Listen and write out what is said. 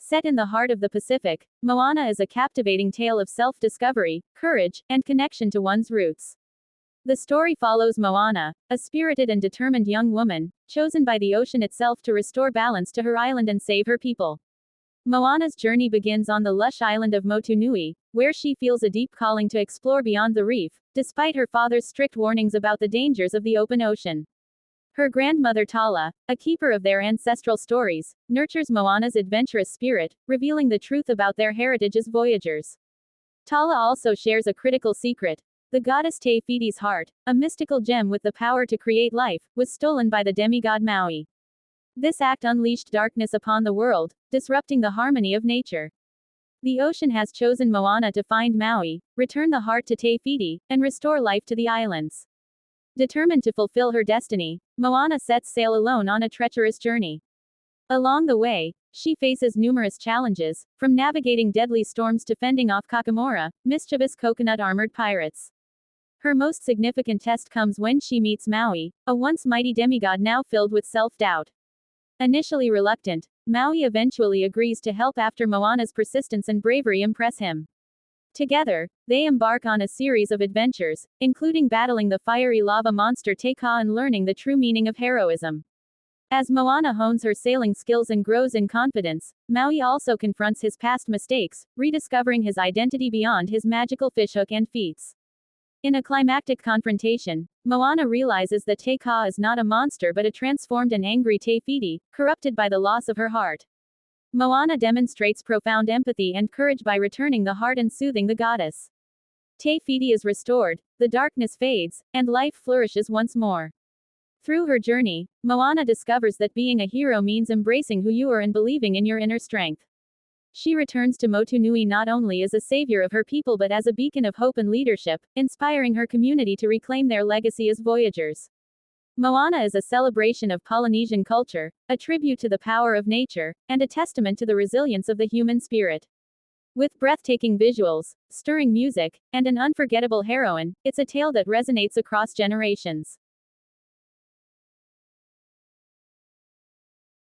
Set in the heart of the Pacific, Moana is a captivating tale of self-discovery, courage, and connection to one's roots. The story follows Moana, a spirited and determined young woman, chosen by the ocean itself to restore balance to her island and save her people. Moana's journey begins on the lush island of Motunui, where she feels a deep calling to explore beyond the reef, despite her father's strict warnings about the dangers of the open ocean. Her grandmother Tala, a keeper of their ancestral stories, nurtures Moana's adventurous spirit, revealing the truth about their heritage as voyagers. Tala also shares a critical secret. The goddess Te Fiti's heart, a mystical gem with the power to create life, was stolen by the demigod Maui. This act unleashed darkness upon the world, disrupting the harmony of nature. The ocean has chosen Moana to find Maui, return the heart to Te Fiti, and restore life to the islands. Determined to fulfill her destiny, Moana sets sail alone on a treacherous journey. Along the way, she faces numerous challenges, from navigating deadly storms to fending off Kakamora, mischievous coconut-armored pirates. Her most significant test comes when she meets Maui, a once mighty demigod now filled with self-doubt. Initially reluctant, Maui eventually agrees to help after Moana's persistence and bravery impress him. Together, they embark on a series of adventures, including battling the fiery lava monster Te Ka and learning the true meaning of heroism. As Moana hones her sailing skills and grows in confidence, Maui also confronts his past mistakes, rediscovering his identity beyond his magical fishhook and feats. In a climactic confrontation, Moana realizes that Te Ka is not a monster but a transformed and angry Te Fiti, corrupted by the loss of her heart. Moana demonstrates profound empathy and courage by returning the heart and soothing the goddess. Te Fiti is restored, the darkness fades, and life flourishes once more. Through her journey, Moana discovers that being a hero means embracing who you are and believing in your inner strength. She returns to Motunui not only as a savior of her people but as a beacon of hope and leadership, inspiring her community to reclaim their legacy as voyagers. Moana is a celebration of Polynesian culture, a tribute to the power of nature, and a testament to the resilience of the human spirit. With breathtaking visuals, stirring music, and an unforgettable heroine, it's a tale that resonates across generations.